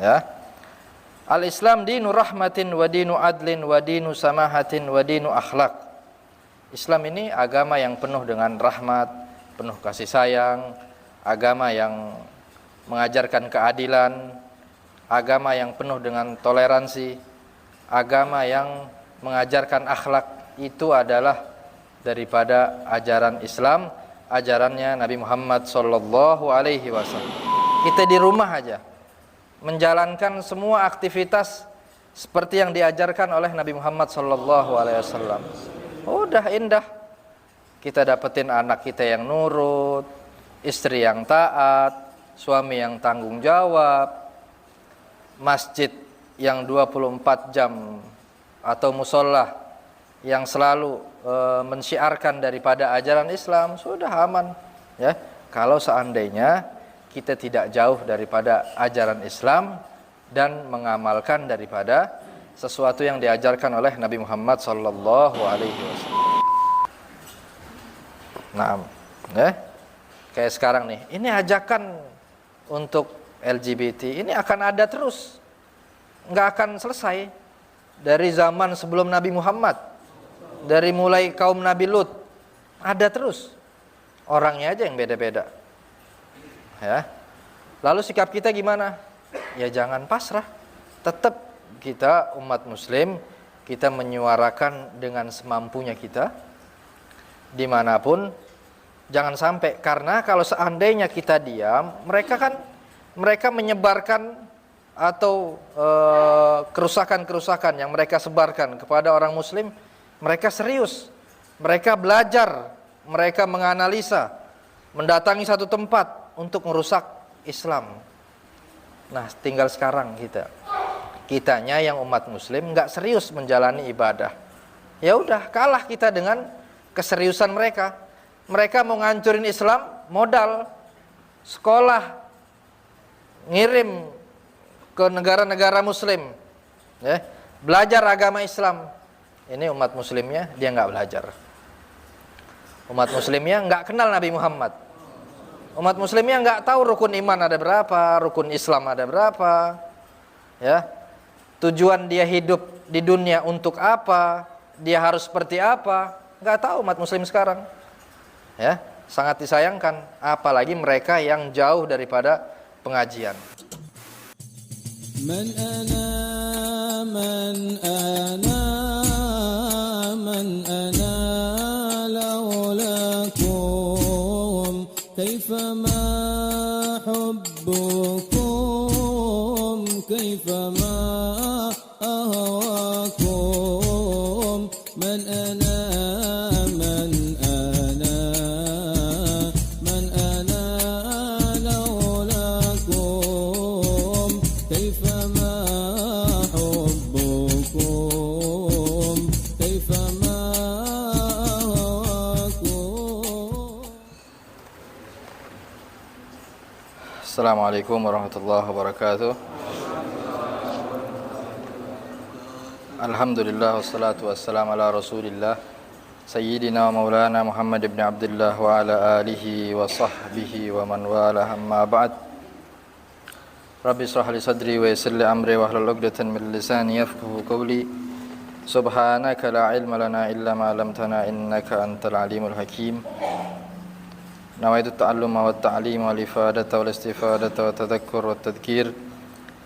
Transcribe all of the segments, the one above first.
Ya. Al-Islam dinu rahmatin wa dinu adlin wa dinu samahatin wa dinu akhlak. Islam ini agama yang penuh dengan rahmat, penuh kasih sayang, agama yang mengajarkan keadilan, agama yang penuh dengan toleransi, agama yang mengajarkan akhlak. Itu adalah daripada ajaran Islam, ajarannya Nabi Muhammad sallallahu alaihi wasallam. Kita di rumah aja menjalankan semua aktivitas seperti yang diajarkan oleh Nabi Muhammad sallallahu alaihi wasallam. Udah indah. Kita dapetin anak kita yang nurut, istri yang taat, suami yang tanggung jawab, masjid yang 24 jam atau musola yang selalu mensyiarkan daripada ajaran Islam, sudah aman ya. Kalau seandainya kita tidak jauh daripada ajaran Islam dan mengamalkan daripada sesuatu yang diajarkan oleh Nabi Muhammad sallallahu alaihi wasallam. Nah, ya. Kayak sekarang nih, ini ajakan untuk LGBT ini akan ada terus, nggak akan selesai dari zaman sebelum Nabi Muhammad, dari mulai kaum Nabi Lut ada terus, orangnya aja yang beda-beda. Ya. Lalu sikap kita gimana? Ya jangan pasrah, tetap kita umat Muslim, kita menyuarakan dengan semampunya kita dimanapun. Jangan sampai, karena kalau seandainya kita diam, mereka menyebarkan atau kerusakan-kerusakan yang mereka sebarkan kepada orang Muslim. Mereka serius, mereka belajar, mereka menganalisa, mendatangi satu tempat untuk merusak Islam. Nah, tinggal sekarang kitanya yang umat Muslim nggak serius menjalani ibadah. Ya udah, kalah kita dengan keseriusan mereka. Mereka mau ngancurin Islam, modal, sekolah, ngirim ke negara-negara Muslim, ya, belajar agama Islam. Ini umat Muslimnya dia nggak belajar. Umat Muslimnya nggak kenal Nabi Muhammad. Umat Muslimnya nggak tahu rukun iman ada berapa, rukun Islam ada berapa, ya. Tujuan dia hidup di dunia untuk apa, dia harus seperti apa, nggak tahu umat Muslim sekarang. Ya, sangat disayangkan, apalagi mereka yang jauh daripada pengajian. Man ana laulakum kaifama hubbukum kaifama ahwakum man ana Assalamualaikum warahmatullahi wabarakatuh. Alhamdulillah wassalatu wassalamu ala Rasulillah Sayyidina wa maulana Muhammad ibn Abdullah wa ala alihi wa sahbihi wa man wala, amma ba'd. Rabbi israh li sadri wa yassir li amri wa hlul 'uqdatan min lisani yafqahu qawli. Subhanaka la ilma lana illa ma 'allamtana innaka antal alimul hakim. Nawaitu ta'alluma wa ta'lima wal ifadata wal istifadata wa tadhakkur wa tadhkir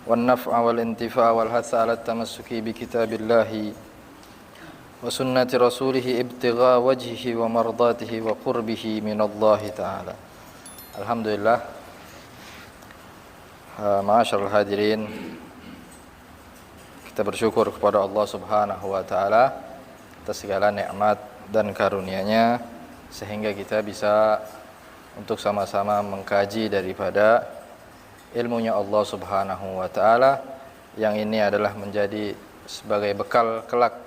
wan naf'a wal intifa' wal hatha 'ala tamassuki bi kitabillahi wa sunnati rasulih ibtigha wajhihi wa mardatihi wa qurbihi minallahi ta'ala. Alhamdulillah. Ma'asyiral hadirin, kita bersyukur kepada Allah Subhanahu wa taala atas segala nikmat dan karunia-Nya sehingga kita bisa untuk sama-sama mengkaji daripada ilmunya Allah Subhanahu wa taala, yang ini adalah menjadi sebagai bekal kelak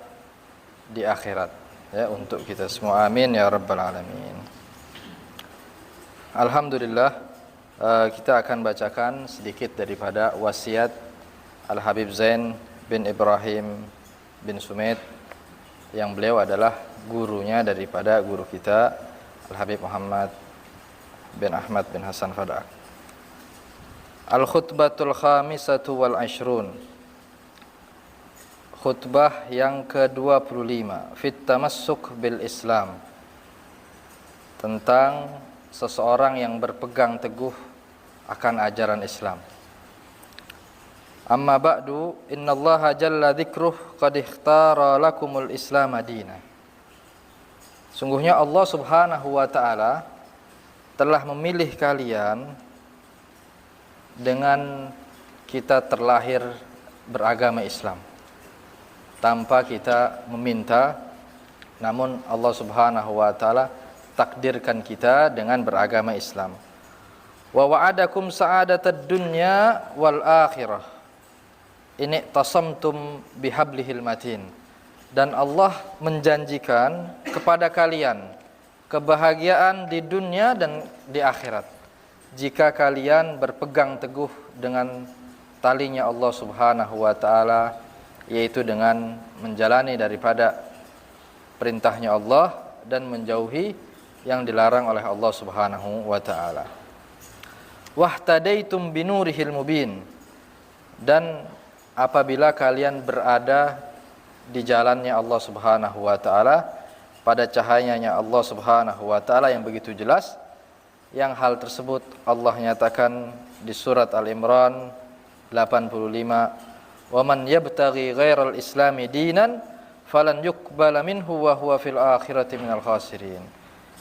di akhirat ya untuk kita semua. Amin ya rabbal alamin. Alhamdulillah, kita akan bacakan sedikit daripada wasiat Al-Habib Zain bin Ibrahim bin Sumait, yang beliau adalah gurunya daripada guru kita Al-Habib Muhammad bin Ahmad bin Hasan Fadak. Al-khutbatul khamisatu wal ashrun. Khutbah yang ke-25 fit tamassuk bil Islam, tentang seseorang yang berpegang teguh akan ajaran Islam. Amma ba'du, innallaha jalla dzikruh qad ikhtara lakumul Islam madina. Sungguhnya Allah Subhanahu wa taala telah memilih kalian dengan kita terlahir beragama Islam tanpa kita meminta, namun Allah Subhanahu wa taala takdirkan kita dengan beragama Islam. Wa wa'adakum sa'adatad dunya wal akhirah in tasamtum bihablihil matin. Dan Allah menjanjikan kepada kalian kebahagiaan di dunia dan di akhirat jika kalian berpegang teguh dengan talinya Allah Subhanahu wa taala, yaitu dengan menjalani daripada perintahnya Allah dan menjauhi yang dilarang oleh Allah Subhanahu wa taala. Wahtadaitum binurihil mubin. Dan apabila kalian berada di jalannya Allah Subhanahu wa taala, pada cahayanya Allah Subhanahu wa taala yang begitu jelas, yang hal tersebut Allah nyatakan di surat Al-Imran 85, "Wa man yabtaghi ghairal islami dinan falan yuqbala minhu wa huwa fil akhirati minal khasirin."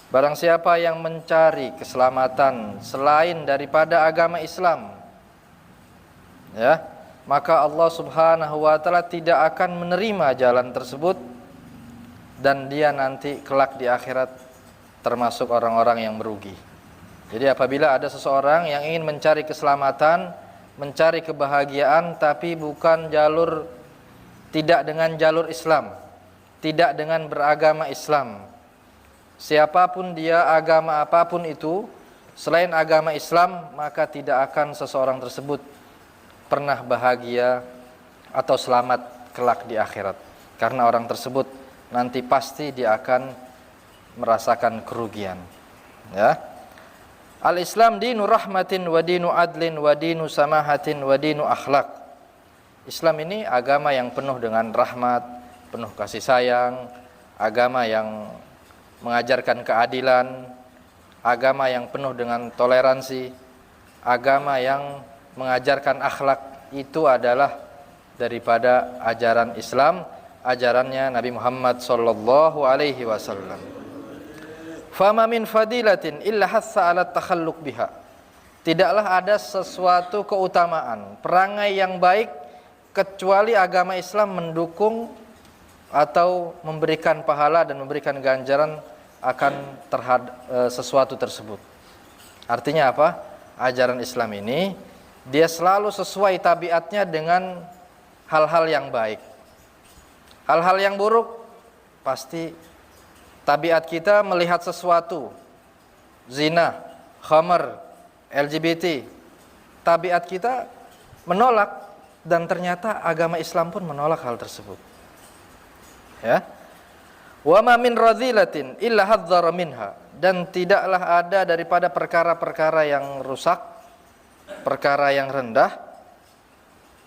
Barang siapa yang mencari keselamatan selain daripada agama Islam, ya, maka Allah Subhanahu wa taala tidak akan menerima jalan tersebut, dan dia nanti kelak di akhirat termasuk orang-orang yang merugi. Jadi apabila ada seseorang yang ingin mencari keselamatan, mencari kebahagiaan, tapi bukan jalur, tidak dengan jalur Islam, tidak dengan beragama Islam, siapapun dia, agama apapun itu selain agama Islam, maka tidak akan seseorang tersebut pernah bahagia atau selamat kelak di akhirat. Karena orang tersebut nanti pasti dia akan merasakan kerugian. Ya. Al-Islam dinu rahmatin wa dinu adlin wa dinu samahatin wa dinu akhlak. Islam ini agama yang penuh dengan rahmat, penuh kasih sayang, agama yang mengajarkan keadilan, agama yang penuh dengan toleransi, agama yang mengajarkan akhlak. Itu adalah daripada ajaran Islam, ajarannya Nabi Muhammad sallallahu alaihi wasallam. Fama min fadilatin illa hassa ala takhalluq biha. Tidaklah ada sesuatu keutamaan, perangai yang baik, kecuali agama Islam mendukung atau memberikan pahala dan memberikan ganjaran akan sesuatu tersebut. Artinya apa? Ajaran Islam ini dia selalu sesuai tabiatnya dengan hal-hal yang baik. Hal-hal yang buruk pasti tabiat kita melihat sesuatu, zina, khamar, LGBT, tabiat kita menolak, dan ternyata agama Islam pun menolak hal tersebut. Ya. Wa ma min radhilatin illa hadzara minha. Dan tidaklah ada daripada perkara-perkara yang rusak, perkara yang rendah,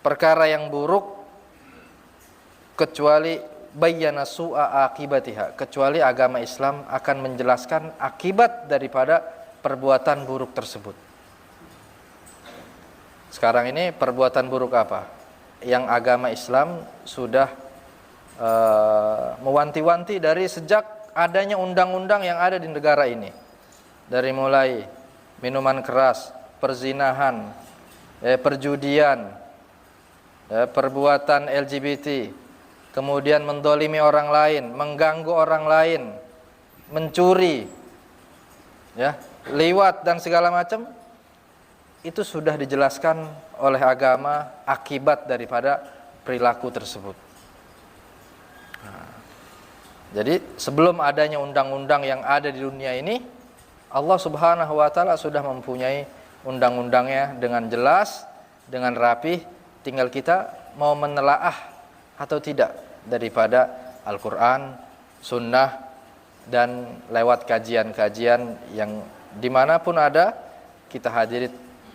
perkara yang buruk, kecuali bayyana su'a akibatiha, kecuali agama Islam akan menjelaskan akibat daripada perbuatan buruk tersebut. Sekarang ini perbuatan buruk apa yang agama Islam sudah mewanti-wanti dari sejak adanya undang-undang yang ada di negara ini, dari mulai minuman keras, perzinahan, perjudian, perbuatan LGBT, kemudian mendolimi orang lain, mengganggu orang lain, mencuri, ya, liwat dan segala macam, itu sudah dijelaskan oleh agama akibat daripada perilaku tersebut. Nah, jadi sebelum adanya undang-undang yang ada di dunia ini, Allah Subhanahu wa taala sudah mempunyai undang-undangnya dengan jelas, dengan rapih, tinggal kita mau menelaah atau tidak daripada Al-Quran, Sunnah, dan lewat kajian-kajian yang dimanapun ada, kita hadiri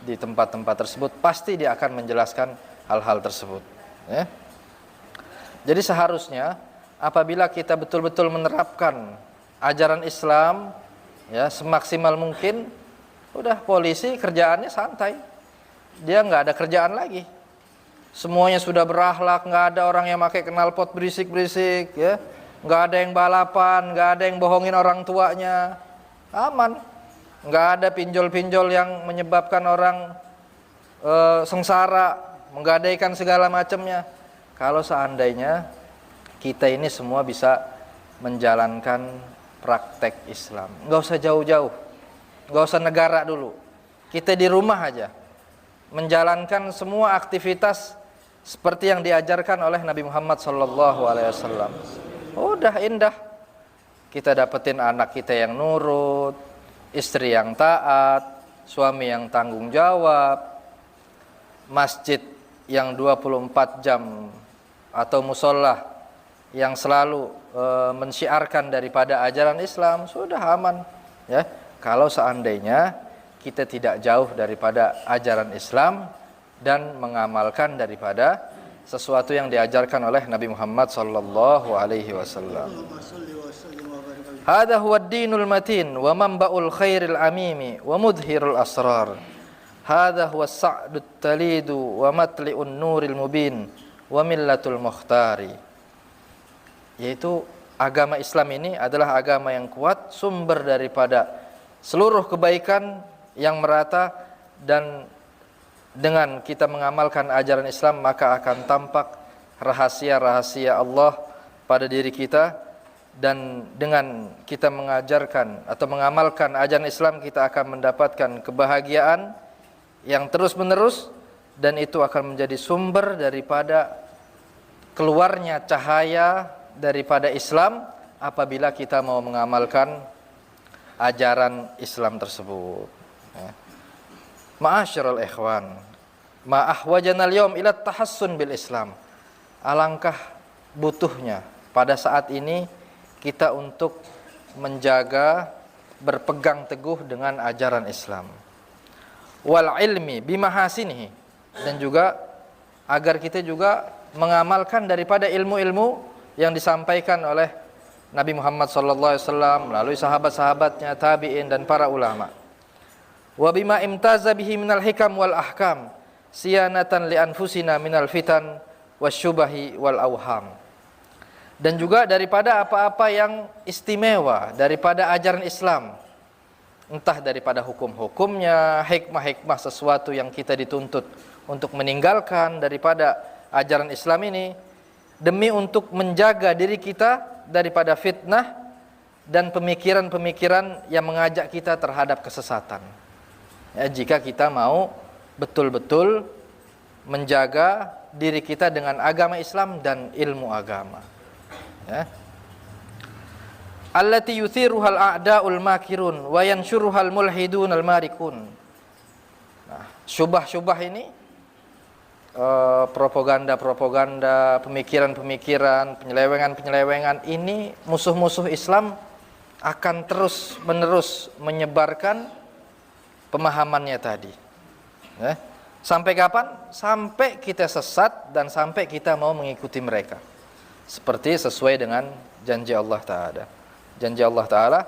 di tempat-tempat tersebut, pasti dia akan menjelaskan hal-hal tersebut, ya. Jadi seharusnya apabila kita betul-betul menerapkan ajaran Islam, ya, semaksimal mungkin, udah polisi kerjaannya santai, dia nggak ada kerjaan lagi, semuanya sudah berakhlak, nggak ada orang yang pakai knalpot berisik-berisik, ya, nggak ada yang balapan, nggak ada yang bohongin orang tuanya, aman, nggak ada pinjol-pinjol yang menyebabkan orang sengsara, menggadaikan segala macamnya. Kalau seandainya kita ini semua bisa menjalankan praktek Islam, nggak usah jauh-jauh, nggak usah negara dulu, kita di rumah aja menjalankan semua aktivitas seperti yang diajarkan oleh Nabi Muhammad SAW. Udah indah, kita dapetin anak kita yang nurut, istri yang taat, suami yang tanggung jawab, masjid yang 24 jam atau musola yang selalu mensyiarkan daripada ajaran Islam, sudah aman, ya. Kalau seandainya kita tidak jauh daripada ajaran Islam dan mengamalkan daripada sesuatu yang diajarkan oleh Nabi Muhammad sallallahu alaihi wasallam. Hada huwa ad-dinul matin wa manba'ul khairil amimi wa mudhirul asrar. Hada huwa as-sa'dut talidu wa matli'un nuril mubin wa millatul mukhtari. Yaitu agama Islam ini adalah agama yang kuat, sumber daripada seluruh kebaikan yang merata, dan dengan kita mengamalkan ajaran Islam maka akan tampak rahasia-rahasia Allah pada diri kita, dan dengan kita mengajarkan atau mengamalkan ajaran Islam kita akan mendapatkan kebahagiaan yang terus-menerus, dan itu akan menjadi sumber daripada keluarnya cahaya daripada Islam apabila kita mau mengamalkan ajaran Islam tersebut. Ma'asyiral ikhwan, ma ahwajana al-yawm ila tahassun bil Islam. Alangkah butuhnya pada saat ini kita untuk menjaga, berpegang teguh dengan ajaran Islam. Wal ilmi bimahasinihi, dan juga agar kita juga mengamalkan daripada ilmu-ilmu yang disampaikan oleh Nabi Muhammad SAW melalui sahabat-sahabatnya, tabi'in dan para ulama. Wa bima imtaza bihi minal hikam wal ahkam siyanatan li anfusina minal fitan wasyubahi wal awham. Dan juga daripada apa-apa yang istimewa daripada ajaran Islam, entah daripada hukum-hukumnya, hikmah-hikmah sesuatu yang kita dituntut untuk meninggalkan daripada ajaran Islam ini, demi untuk menjaga diri kita daripada fitnah dan pemikiran-pemikiran yang mengajak kita terhadap kesesatan. Ya, jika kita mau betul-betul menjaga diri kita dengan agama Islam dan ilmu agama, ya. Allati yuthiruhal a'da'ul makirun wa yanshuruhal mulhidun al marikun. Nah, syubah-syubah ini, propaganda-propaganda, pemikiran-pemikiran, penyelewengan-penyelewengan ini, musuh-musuh Islam akan terus-menerus menyebarkan pemahamannya tadi. Ya. Sampai kapan? Sampai kita sesat dan sampai kita mau mengikuti mereka. Seperti sesuai dengan janji Allah Ta'ala. Janji Allah Ta'ala,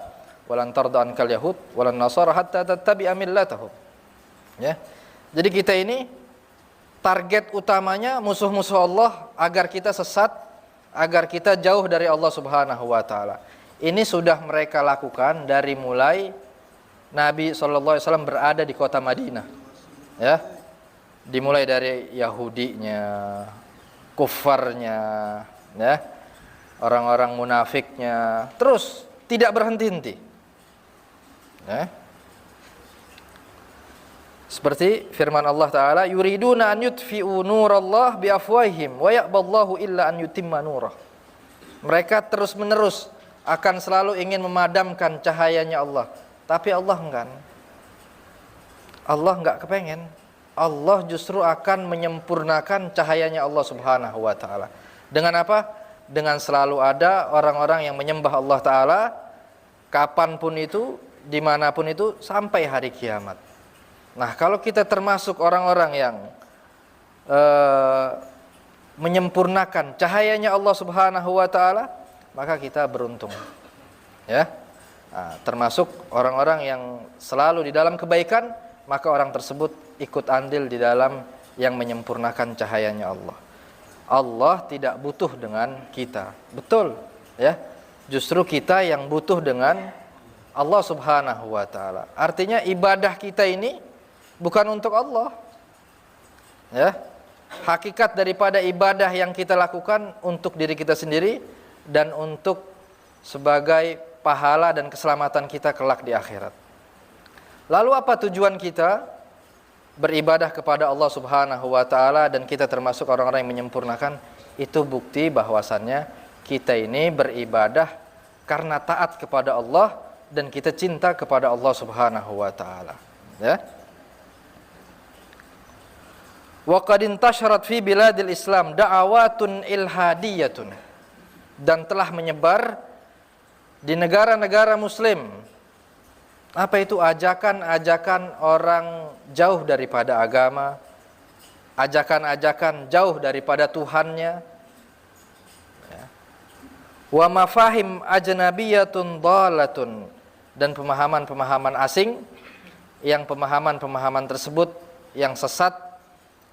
walan tarda ankal yahud walan nasara hatta tattabi'a millatahum. Ya. Jadi kita ini target utamanya musuh-musuh Allah agar kita sesat, agar kita jauh dari Allah Subhanahu wa taala. Ini sudah mereka lakukan dari mulai Nabi SAW berada di kota Madinah. Ya. Dimulai dari Yahudinya, kufarnya, ya, orang-orang munafiknya, terus tidak berhenti-henti. Ya. Seperti firman Allah Ta'ala, yuriduna an yutfi'u nurallah biafwahihim wa ya'ballahu illa an yutimma nurah. Mereka terus-menerus akan selalu ingin memadamkan cahayanya Allah, tapi Allah enggan. Allah enggak kepengen. Allah justru akan menyempurnakan cahayanya Allah Subhanahu wa taala. Dengan apa? Dengan selalu ada orang-orang yang menyembah Allah Ta'ala kapanpun itu, dimanapun itu, sampai hari kiamat. Nah, kalau kita termasuk orang-orang yang menyempurnakan cahayanya Allah Subhanahu wa taala, maka kita beruntung. Ya. Nah, termasuk orang-orang yang selalu di dalam kebaikan, maka orang tersebut ikut andil di dalam yang menyempurnakan cahayanya Allah. Allah tidak butuh dengan kita. Betul, ya. Justru kita yang butuh dengan Allah Subhanahu wa taala. Artinya ibadah kita ini bukan untuk Allah. Ya. Hakikat daripada ibadah yang kita lakukan untuk diri kita sendiri dan untuk sebagai pahala dan keselamatan kita kelak di akhirat. Lalu apa tujuan kita beribadah kepada Allah Subhanahu wa taala dan kita termasuk orang-orang yang menyempurnakan? Itu bukti bahwasannya kita ini beribadah karena taat kepada Allah dan kita cinta kepada Allah Subhanahu wa taala. Ya. Wa qad intasharat fi biladil Islam da'awatun ilhadiyatun, dan telah menyebar di negara-negara muslim. Apa itu? Ajakan-ajakan orang jauh daripada agama, ajakan-ajakan jauh daripada Tuhannya. Ya. Wa mafahim ajnabiyatun dhalatun, dan pemahaman-pemahaman asing, yang pemahaman-pemahaman tersebut yang sesat,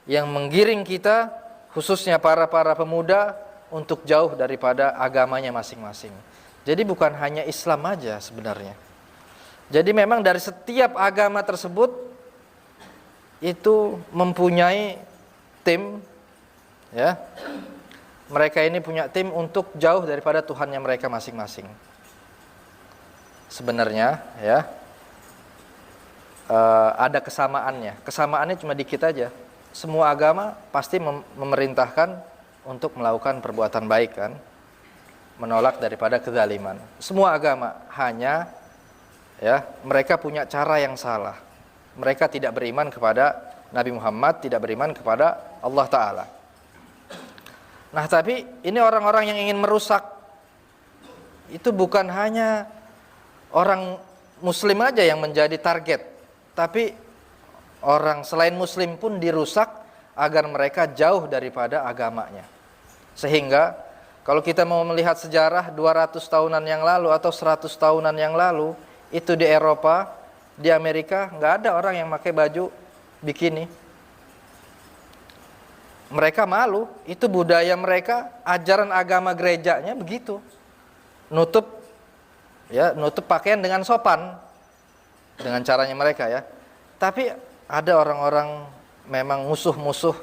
yang menggiring kita, khususnya para pemuda, untuk jauh daripada agamanya masing-masing. Jadi bukan hanya Islam aja sebenarnya. Jadi memang dari setiap agama tersebut itu mempunyai tim, ya. Mereka ini punya tim untuk jauh daripada Tuhannya mereka masing-masing. Sebenarnya, ya, ada kesamaannya. Kesamaannya cuma dikit aja. Semua agama pasti memerintahkan untuk melakukan perbuatan baik, kan, menolak daripada kezaliman. Semua agama, hanya, ya, mereka punya cara yang salah. Mereka tidak beriman kepada Nabi Muhammad, tidak beriman kepada Allah Ta'ala. Nah, tapi ini orang-orang yang ingin merusak. Itu bukan hanya orang muslim aja yang menjadi target, tapi orang selain muslim pun dirusak agar mereka jauh daripada agamanya. Sehingga kalau kita mau melihat sejarah 200 tahunan yang lalu atau 100 tahunan yang lalu, itu di Eropa, di Amerika, nggak ada orang yang pakai baju bikini. Mereka malu, itu budaya mereka, ajaran agama gerejanya begitu. Nutup, ya, nutup pakaian dengan sopan, dengan caranya mereka, ya. Tapi ada orang-orang memang musuh-musuh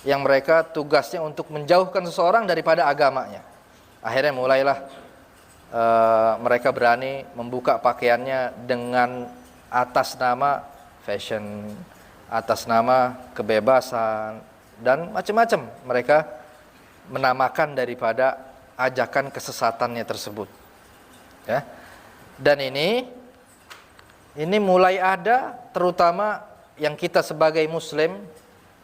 yang mereka tugasnya untuk menjauhkan seseorang daripada agamanya. Akhirnya mulailah mereka berani membuka pakaiannya dengan atas nama fashion, atas nama kebebasan, dan macam-macam. Mereka menamakan daripada ajakan kesesatannya tersebut. Ya. Dan ini mulai ada, terutama yang kita sebagai muslim,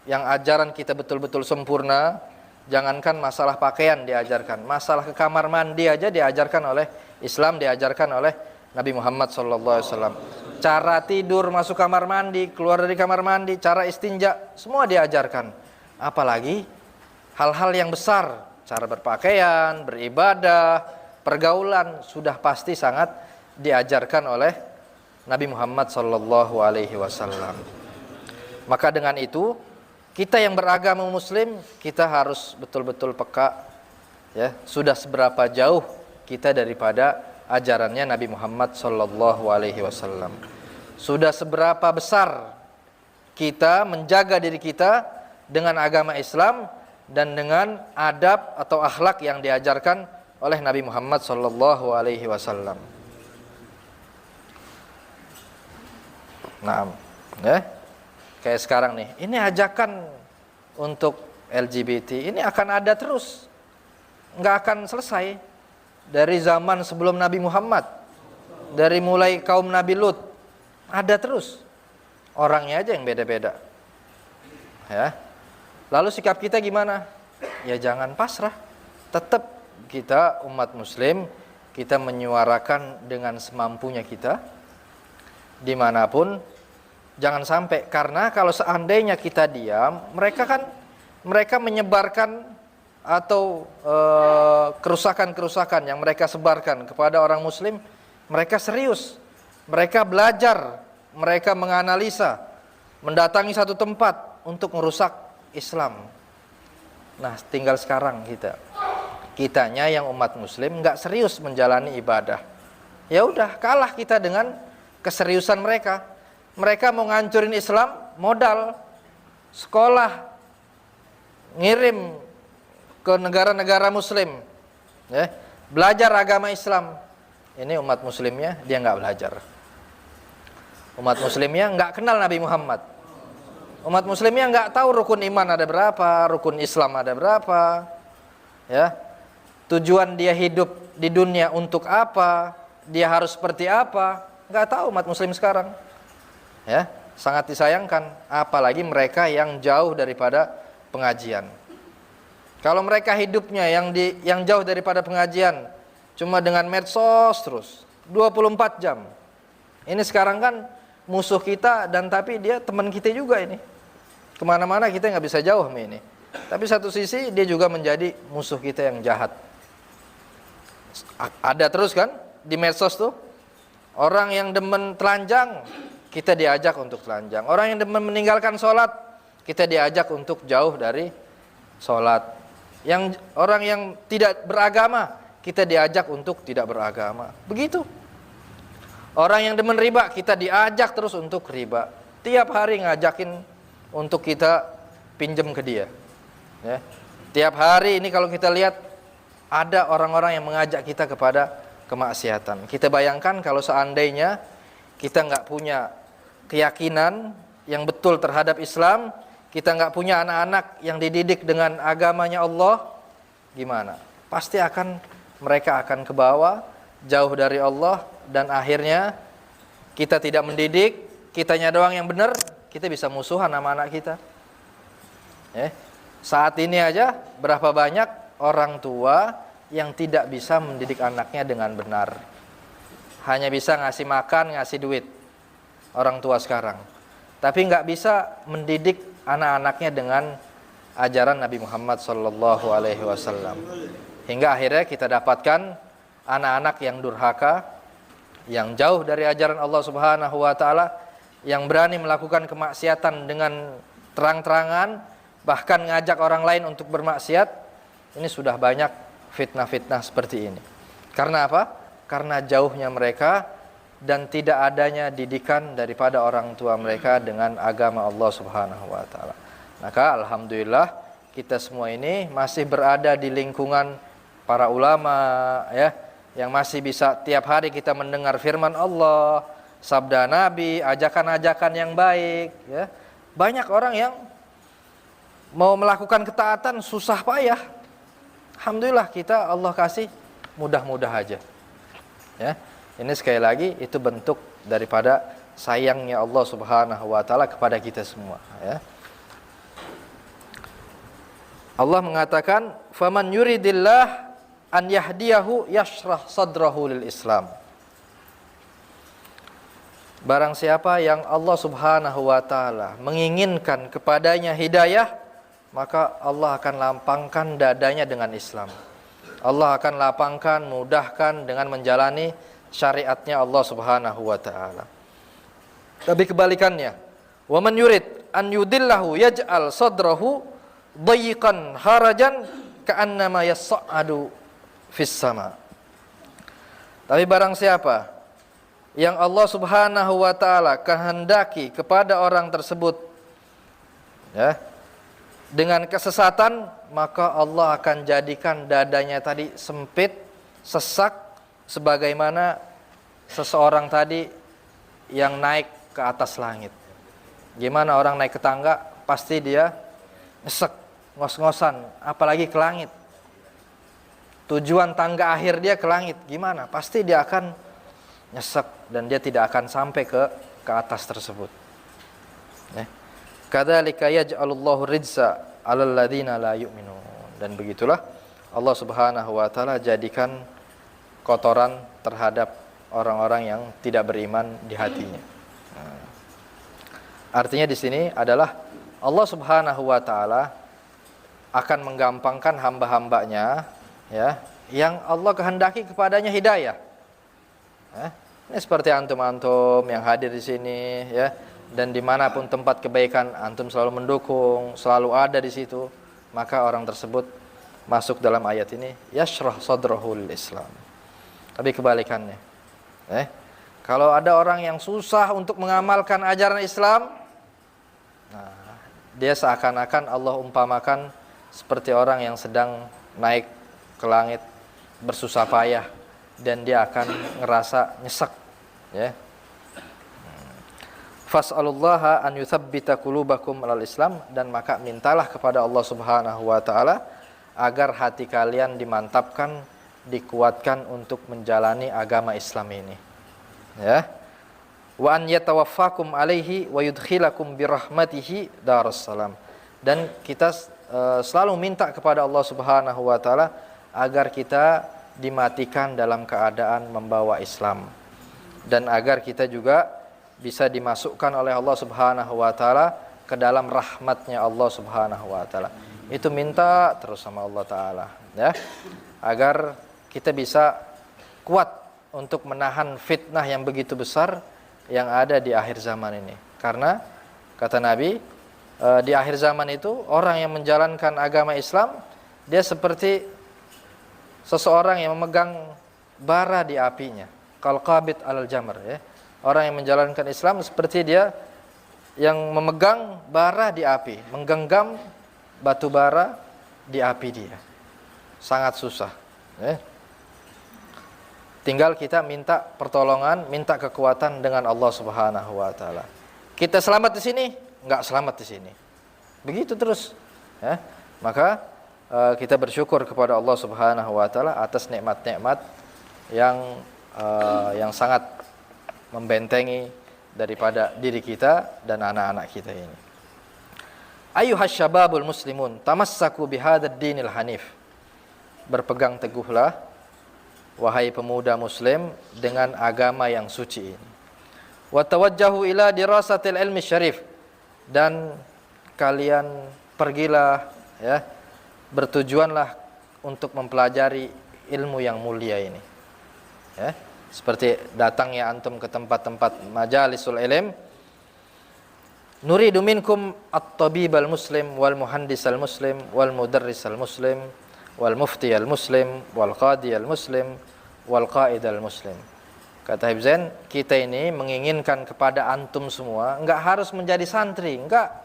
yang ajaran kita betul-betul sempurna. Jangankan masalah pakaian diajarkan, masalah ke kamar mandi aja diajarkan oleh Islam, diajarkan oleh Nabi Muhammad SAW. Cara tidur, masuk kamar mandi, keluar dari kamar mandi, cara istinja, semua diajarkan. Apalagi hal-hal yang besar, cara berpakaian, beribadah, pergaulan, sudah pasti sangat diajarkan oleh Nabi Muhammad SAW. Maka dengan itu, kita yang beragama muslim, kita harus betul-betul peka, ya, sudah seberapa jauh kita daripada ajarannya Nabi Muhammad SAW. Sudah seberapa besar kita menjaga diri kita dengan agama Islam dan dengan adab atau akhlak yang diajarkan oleh Nabi Muhammad SAW. Nah, ya. Kayak sekarang nih, ini ajakan untuk LGBT, ini akan ada terus, nggak akan selesai. Dari zaman sebelum Nabi Muhammad, dari mulai kaum Nabi Lut, ada terus. Orangnya aja yang beda-beda. Ya. Lalu sikap kita gimana? Ya jangan pasrah. Tetap kita umat muslim, kita menyuarakan dengan semampunya kita, dimanapun, Jangan sampai, karena kalau seandainya kita diam, mereka menyebarkan atau kerusakan-kerusakan yang mereka sebarkan kepada orang muslim, mereka serius, mereka belajar, mereka menganalisa, mendatangi satu tempat untuk merusak Islam. Nah, tinggal sekarang kitanya yang umat muslim nggak serius menjalani ibadah. Ya udah, kalah kita dengan keseriusan mereka. Mereka mau ngancurin Islam, modal, sekolah, ngirim ke negara-negara muslim, ya, belajar agama Islam. Ini umat muslimnya dia nggak belajar. Umat muslimnya nggak kenal Nabi Muhammad. Umat muslimnya nggak tahu rukun iman ada berapa, rukun Islam ada berapa, ya. Tujuan dia hidup di dunia untuk apa, dia harus seperti apa, nggak tahu umat muslim sekarang. Ya, sangat disayangkan, apalagi mereka yang jauh daripada pengajian. Kalau mereka hidupnya yang jauh daripada pengajian, cuma dengan medsos terus 24 jam. Ini sekarang kan musuh kita, dan tapi dia teman kita juga ini. Kemana-mana kita nggak bisa jauh ini. Tapi satu sisi dia juga menjadi musuh kita yang jahat. Ada terus kan di medsos tuh orang yang demen telanjang, kita diajak untuk telanjang. Orang yang demen meninggalkan sholat, kita diajak untuk jauh dari sholat. Orang yang tidak beragama, kita diajak untuk tidak beragama. Begitu. Orang yang demen riba, kita diajak terus untuk riba. Tiap hari ngajakin untuk kita pinjam ke dia. Ya. Tiap hari ini kalau kita lihat, ada orang-orang yang mengajak kita kepada kemaksiatan. Kita bayangkan kalau seandainya kita nggak punya keyakinan yang betul terhadap Islam, kita nggak punya anak-anak yang dididik dengan agamanya Allah, gimana? Pasti mereka akan ke bawah, jauh dari Allah, dan akhirnya kita tidak mendidik, kitanya doang yang benar, kita bisa musuhan sama anak kita. Saat ini aja berapa banyak orang tua yang tidak bisa mendidik anaknya dengan benar, hanya bisa ngasih makan, ngasih duit. Orang tua sekarang, tapi nggak bisa mendidik anak-anaknya dengan ajaran Nabi Muhammad SAW. Hingga akhirnya kita dapatkan anak-anak yang durhaka, yang jauh dari ajaran Allah Subhanahu Wa Taala, yang berani melakukan kemaksiatan dengan terang-terangan, bahkan ngajak orang lain untuk bermaksiat. Ini sudah banyak fitnah-fitnah seperti ini. Karena apa? Karena jauhnya mereka dan tidak adanya didikan daripada orang tua mereka dengan agama Allah Subhanahu Wa Taala. Maka alhamdulillah kita semua ini masih berada di lingkungan para ulama, ya, yang masih bisa tiap hari kita mendengar firman Allah, sabda Nabi, ajakan-ajakan yang baik, ya. Banyak orang yang mau melakukan ketaatan susah payah. Alhamdulillah kita Allah kasih mudah-mudah aja. Ya. Ini sekali lagi itu bentuk daripada sayangnya Allah Subhanahu Wa Taala kepada kita semua, ya. Allah mengatakan, "Faman yuridillah an yahdiyahu yashrah sadrahu lil Islam." Barang siapa yang Allah Subhanahu Wa Taala menginginkan kepadanya hidayah, maka Allah akan lapangkan dadanya dengan Islam. Allah akan lapangkan, mudahkan dengan menjalani syariatnya Allah Subhanahu Wa Taala. Tapi kebalikannya, wa man yurid an yudillahu yaj'al sadrahu dayiqan harajan ka'annama yas'adu fis sama. Tapi barang siapa yang Allah Subhanahu Wa Taala kehendaki kepada orang tersebut, ya, dengan kesesatan, maka Allah akan jadikan dadanya tadi sempit, sesak, sebagaimana seseorang tadi yang naik ke atas langit. Gimana orang naik ke tangga, pasti dia nyesek, ngos-ngosan, apalagi ke langit. Tujuan tangga akhir dia ke langit, gimana? Pasti dia akan nyesek dan dia tidak akan sampai ke atas tersebut. Kadzalika yaj'alullahu rijza 'alal ladzina la yu'minun. Dan begitulah Allah Subhanahu Wa Taala jadikan kotoran terhadap orang-orang yang tidak beriman di hatinya. Artinya di sini adalah Allah Subhanahu wa taala akan menggampangkan hamba-hambanya ya, yang Allah kehendaki kepadanya hidayah. Ini seperti antum-antum yang hadir di sini ya, dan dimanapun tempat kebaikan antum selalu mendukung, selalu ada di situ, maka orang tersebut masuk dalam ayat ini yashrah sadrahul Islam. Tapi kebalikannya, kalau ada orang yang susah untuk mengamalkan ajaran Islam, nah, dia seakan-akan Allah umpamakan seperti orang yang sedang naik ke langit bersusah payah, dan dia akan ngerasa nyesek ya. Fas'alullaha an yuthabbita qulubakum alal Islam, dan maka mintalah kepada Allah Subhanahu wa taala agar hati kalian dimantapkan, dikuatkan untuk menjalani agama Islam ini. Ya. Wa an yatawaffakum alaihi wa yudkhilakum birahmatihi darussalam. Dan kita selalu minta kepada Allah Subhanahu wa taala agar kita dimatikan dalam keadaan membawa Islam, dan agar kita juga bisa dimasukkan oleh Allah Subhanahu wa taala ke dalam rahmatnya Allah Subhanahu wa taala. Itu minta terus sama Allah taala ya, agar kita bisa kuat untuk menahan fitnah yang begitu besar yang ada di akhir zaman ini. Karena kata Nabi, di akhir zaman itu orang yang menjalankan agama Islam, dia seperti seseorang yang memegang bara di apinya, qalqabit alal jamr ya. Orang yang menjalankan Islam seperti dia yang memegang bara di api, menggenggam batu bara di api dia. Sangat susah ya. Tinggal kita minta pertolongan, minta kekuatan dengan Allah Subhanahu wa taala. Kita selamat di sini, enggak selamat di sini. Begitu terus ya. Maka kita bersyukur kepada Allah Subhanahu wa taala atas nikmat-nikmat yang sangat membentengi daripada diri kita dan anak-anak kita ini. Ayyuhas syababul muslimun, tamassaku bihadzal dinil hanif. Berpegang teguhlah wahai pemuda muslim dengan agama yang suci ini. Wa tawajjahu ila dirasatil ilmi syarif, dan kalian pergilah ya, bertujuanlah untuk mempelajari ilmu yang mulia ini ya. Seperti datangnya antum ke tempat-tempat majalisul ilm. Nuridu minkum at-tabibal muslim wal muhandisal muslim wal mudarrisal muslim wal muftiyal muslim wal qadiyal muslim wal qaidal muslim. Kata Habib Zain, kita ini menginginkan kepada antum semua, enggak harus menjadi santri, enggak.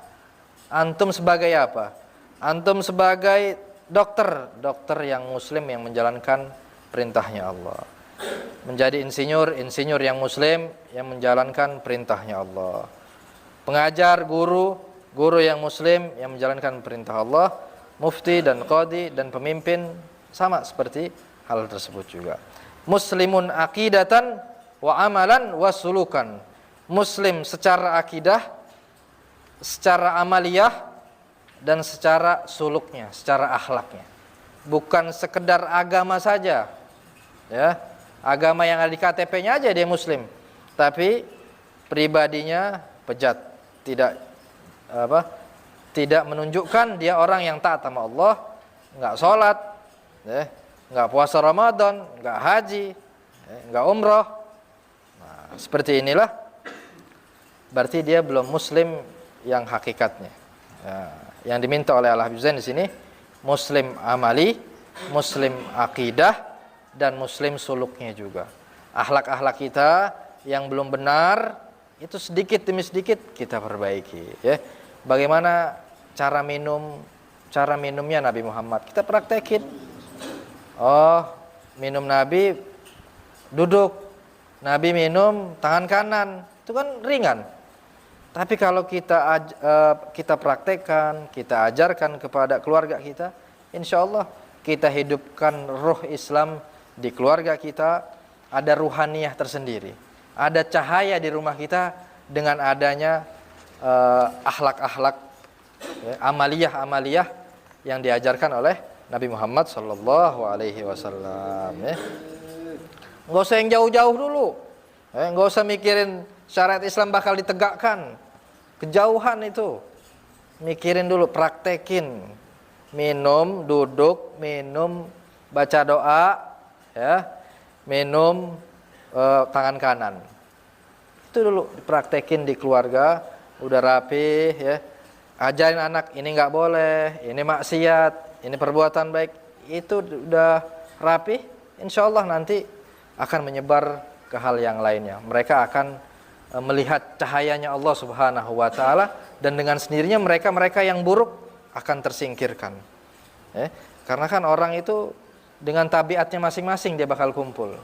Antum sebagai apa? Antum sebagai dokter yang muslim yang menjalankan perintahnya Allah. Menjadi insinyur yang muslim yang menjalankan perintahnya Allah. Pengajar, guru yang muslim yang menjalankan perintah Allah. Mufti dan qadi dan pemimpin sama seperti hal tersebut juga. Muslimun aqidatan wa amalan wa sulukan. Muslim secara akidah, secara amaliyah, dan secara suluknya, secara akhlaknya. Bukan sekedar agama saja ya. Agama yang ada di KTP-nya aja dia muslim, tapi pribadinya bejat, tidak menunjukkan dia orang yang taat sama Allah, enggak sholat ya, enggak puasa Ramadan, enggak haji ya, enggak umroh. Nah, seperti inilah berarti dia belum muslim yang hakikatnya ya. Yang diminta oleh Al-Habib Zain di sini muslim amali, muslim akidah, dan muslim suluknya juga. Akhlak-akhlak kita yang belum benar itu sedikit demi sedikit kita perbaiki ya. Bagaimana cara minumnya Nabi Muhammad kita praktekin. Oh, minum Nabi duduk, Nabi minum tangan kanan, itu kan ringan. Tapi kalau kita praktekkan, kita ajarkan kepada keluarga kita, insya Allah kita hidupkan ruh Islam di keluarga kita, ada ruhaniyah tersendiri, ada cahaya di rumah kita dengan adanya akhlak-akhlak ya, amaliyah yang diajarkan oleh Nabi Muhammad sallallahu alaihi wasallam ya. Enggak usah yang jauh-jauh dulu. Enggak usah mikirin syariat Islam bakal ditegakkan. kejauhan itu. Mikirin dulu, praktekin. Minum, duduk, minum, baca doa, ya, minum tangan kanan. Itu dulu dipraktekin di keluarga, udah rapi, ya. Ajarin anak, ini nggak boleh, ini maksiat, ini perbuatan baik. Itu udah rapi, insya Allah nanti akan menyebar ke hal yang lainnya. Mereka akan melihat cahayanya Allah Subhanahu wa taala, dan dengan sendirinya mereka yang buruk akan tersingkirkan. Karena kan orang itu dengan tabiatnya masing-masing dia bakal kumpul.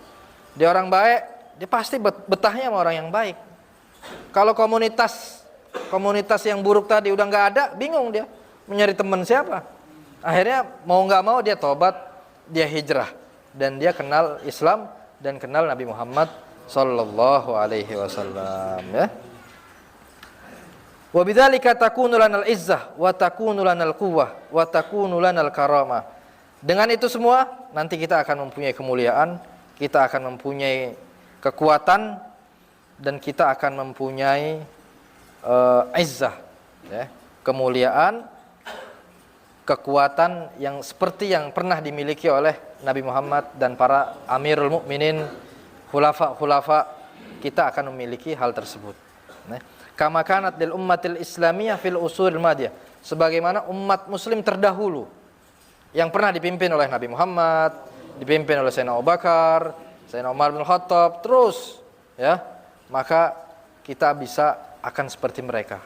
Dia orang baik, dia pasti betahnya sama orang yang baik. Kalau komunitas yang buruk tadi udah nggak ada, bingung dia mencari teman siapa. Akhirnya mau nggak mau dia tobat, dia hijrah, dan dia kenal Islam dan kenal Nabi Muhammad sallallahu alaihi wasallam, ya. Wa bidzalika takunu lanal izzah wa takunu lanal quwwah wa takunu lanal karamah. Dengan itu semua nanti kita akan mempunyai kemuliaan, kita akan mempunyai kekuatan, dan kita akan mempunyai izzah, ya, kemuliaan, kekuatan yang seperti yang pernah dimiliki oleh Nabi Muhammad dan para Amirul Mukminin, khulafa, kita akan memiliki hal tersebut. Kama kanat lil ummatil islamiyah fil usuril madiyah, sebagaimana umat muslim terdahulu yang pernah dipimpin oleh Nabi Muhammad, dipimpin oleh Sayyidina Abu Bakar, Sayyidina Umar bin Khattab, terus, ya, maka kita bisa akan seperti mereka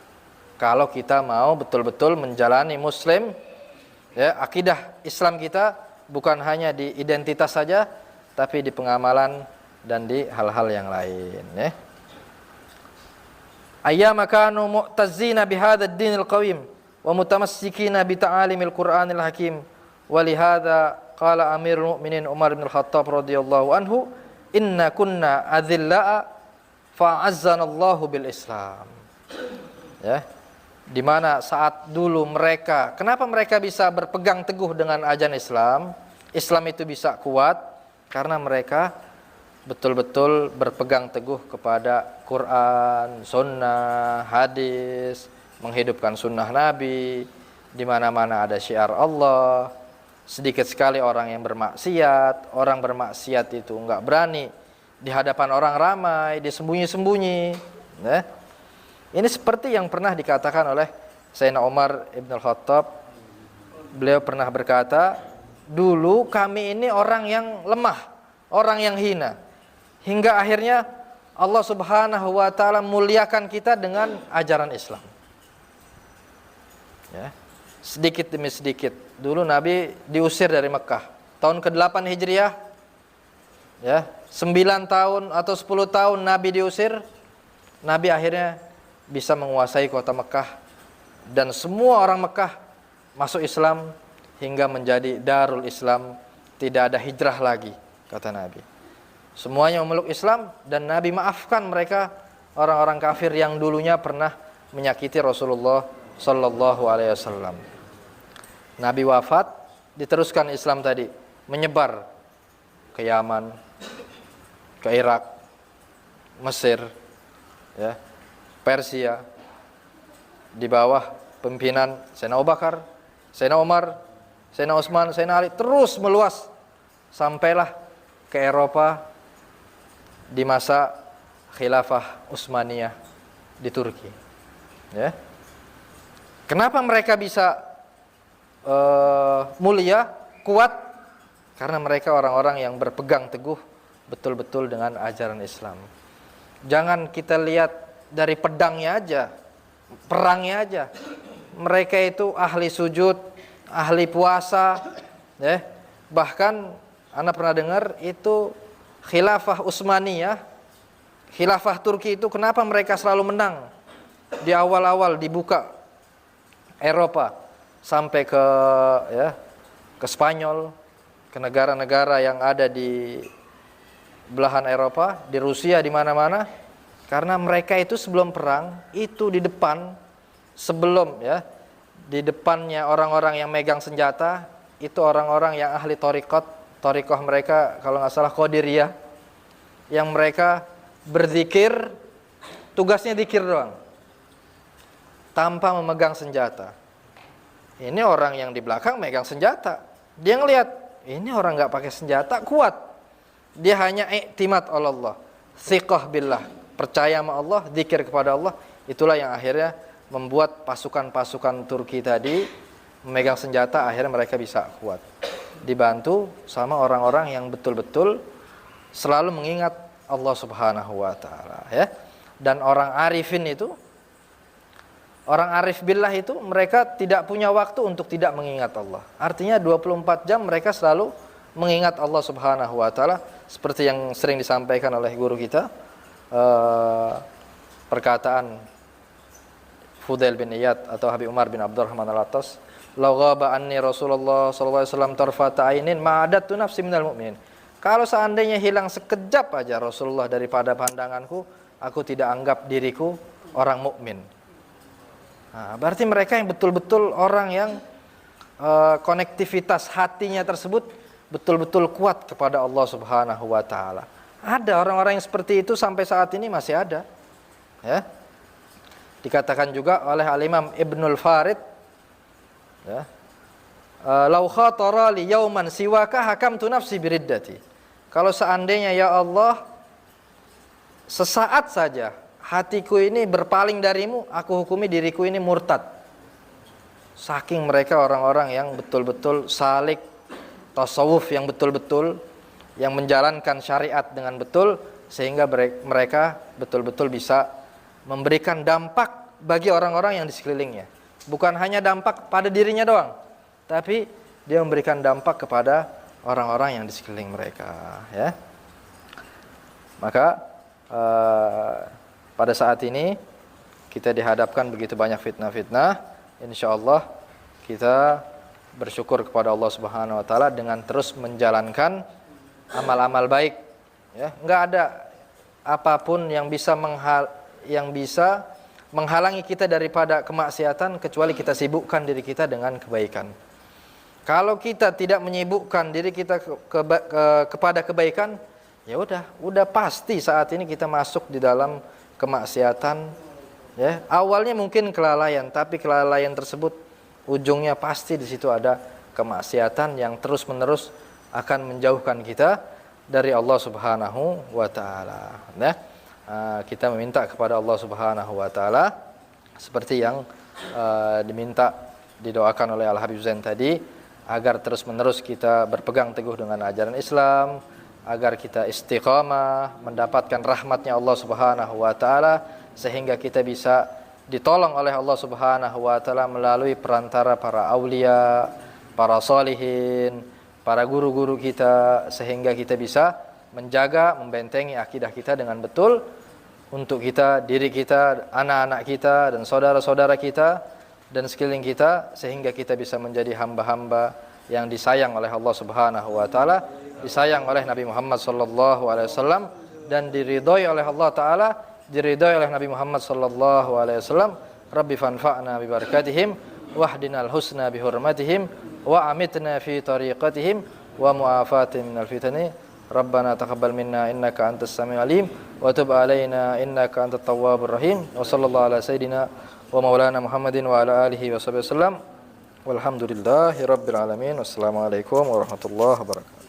kalau kita mau betul-betul menjalani muslim, ya, akidah Islam kita bukan hanya di identitas saja, tapi di pengamalan dan di hal-hal yang lain, ya. Ayyama kanu mu'tazzina bihadha ad-din al-qawim wa mutamassikina bi ta'alimil Qur'anil hakim, wa lihadza qala Amirul Mukminin Umar bin Khattab radhiyallahu anhu, inna kunna adhilla'a fa'azzanallahu bil Islam. Ya, di mana saat dulu mereka, kenapa mereka bisa berpegang teguh dengan ajaran Islam? Islam itu bisa kuat karena mereka betul-betul berpegang teguh kepada Quran, sunnah, hadis, menghidupkan sunnah Nabi. Di mana-mana ada syiar Allah. Sedikit sekali orang yang bermaksiat. Orang bermaksiat itu enggak berani di hadapan orang ramai, disembunyi-sembunyi, ya. Ini seperti yang pernah dikatakan oleh Sayyidina Umar ibn Khattab. Beliau pernah berkata, dulu kami ini orang yang lemah, orang yang hina, hingga akhirnya Allah Subhanahu wa taala muliakan kita dengan ajaran Islam, ya. Sedikit demi sedikit. Dulu Nabi diusir dari Mekah tahun ke-8 Hijriah, ya. 9 tahun atau 10 tahun Nabi diusir, Nabi akhirnya bisa menguasai kota Mekah, dan semua orang Mekah masuk Islam hingga menjadi Darul Islam, tidak ada hijrah lagi, kata Nabi. Semuanya memeluk Islam, dan Nabi maafkan mereka, orang-orang kafir yang dulunya pernah menyakiti Rasulullah sallallahu alaihi wasallam. Nabi wafat, diteruskan Islam tadi menyebar ke Yaman, ke Irak, Mesir, ya, Persia, di bawah pimpinan Sayyidina Abu Bakar, Sayyidina Umar, Sayyidina Utsman, Sayyidina Ali, terus meluas sampailah ke Eropa di masa Khilafah Utsmaniyah di Turki, ya. Kenapa mereka bisa mulia, kuat? Karena mereka orang-orang yang berpegang teguh betul-betul dengan ajaran Islam. Jangan kita lihat dari pedangnya aja, perangnya aja. Mereka itu ahli sujud, ahli puasa, ya. Bahkan Anda pernah dengar itu Khilafah Utsmaniyah, Khilafah Turki itu kenapa mereka selalu menang? Di awal-awal dibuka Eropa sampai ke, ya, ke Spanyol, ke negara-negara yang ada di belahan Eropa, di Rusia, di mana-mana. Karena mereka itu sebelum perang itu di depan, sebelum, ya, di depannya orang-orang yang megang senjata itu orang-orang yang ahli thariqah mereka kalau nggak salah Qadiriyah, yang mereka berzikir, tugasnya zikir doang. tanpa memegang senjata. Ini orang yang di belakang megang senjata. Dia ngelihat, ini orang nggak pakai senjata, kuat. Dia hanya i'timad Allah, thiqah billah, percaya sama Allah, zikir kepada Allah. Itulah yang akhirnya membuat pasukan-pasukan Turki tadi memegang senjata, akhirnya mereka bisa kuat. Dibantu sama orang-orang yang betul-betul selalu mengingat Allah Subhanahu wa taala, ya. Dan orang arifin itu, orang arif billah itu, mereka tidak punya waktu untuk tidak mengingat Allah. Artinya 24 jam mereka selalu mengingat Allah Subhanahu wa taala, seperti yang sering disampaikan oleh guru kita, perkataan Fudail bin Iyad atau Habib Umar bin Abdurrahman Al-Attas, "Law ghaba anni Rasulullah sallallahu alaihi wasallam tarfata ainin ma adattu nafsi minal mu'minin." Kalau seandainya hilang sekejap aja Rasulullah daripada pandanganku, aku tidak anggap diriku orang mukmin. Nah, berarti mereka yang betul-betul orang yang konektivitas hatinya tersebut betul-betul kuat kepada Allah Subhanahu wa taala. Ada orang-orang yang seperti itu sampai saat ini masih ada. Ya. Dikatakan juga oleh Al-Imam Ibnul Farid, ya, "Lau khatara li yauman siwaka hakamtu nafsi biriddati." Kalau seandainya ya Allah sesaat saja hatiku ini berpaling darimu, aku hukumi diriku ini murtad. Saking mereka orang-orang yang betul-betul salik, tasawuf yang betul-betul, yang menjalankan syariat dengan betul, sehingga mereka betul-betul bisa memberikan dampak bagi orang-orang yang di sekelilingnya. Bukan hanya dampak pada dirinya doang, tapi dia memberikan dampak kepada orang-orang yang di sekeliling mereka, ya. Maka pada saat ini kita dihadapkan begitu banyak fitnah-fitnah. Insyaallah kita bersyukur kepada Allah Subhanahu wa taala dengan terus menjalankan amal-amal baik, ya. Enggak ada apapun yang bisa menghalangi kita daripada kemaksiatan kecuali kita sibukkan diri kita dengan kebaikan. Kalau kita tidak menyibukkan diri kita kepada kebaikan, ya udah pasti saat ini kita masuk di dalam kemaksiatan, ya. Awalnya mungkin kelalaian, tapi kelalaian tersebut ujungnya pasti di situ ada kemaksiatan yang terus-menerus akan menjauhkan kita dari Allah Subhanahu wa taala, ya. Kita meminta kepada Allah Subhanahu wa taala seperti yang didoakan oleh Al Habib Zain tadi, agar terus-menerus kita berpegang teguh dengan ajaran Islam, agar kita istiqamah, mendapatkan rahmatnya Allah Subhanahu wa taala, sehingga kita bisa ditolong oleh Allah Subhanahu wa taala melalui perantara para aulia, para solihin, para guru-guru kita, sehingga kita bisa menjaga, membentengi akidah kita dengan betul untuk kita, diri kita, anak-anak kita, dan saudara-saudara kita dan sekeliling kita, sehingga kita bisa menjadi hamba-hamba yang disayang oleh Allah Subhanahu wa taala, disayang oleh Nabi Muhammad sallallahu alaihi wasallam, dan diridhoi oleh Allah taala, diridhoi oleh Nabi Muhammad sallallahu alaihi wasallam. Rabbi fanfa'na bi barakatihim wahdinal husna bi hurmatihim wa amitna fi tariqatihim wa mu'afatihim minal fitani. Rabbana taqabbal minna innaka antas samiul alim wa tub alaina innaka antat tawwabur rahim. Wa sallallahu ala sayidina wa maulana Muhammadin wa ala alihi wa sahbihi wasallam. Walhamdulillahi rabbil alamin. Wassalamualaikum warahmatullahi wabarakatuh.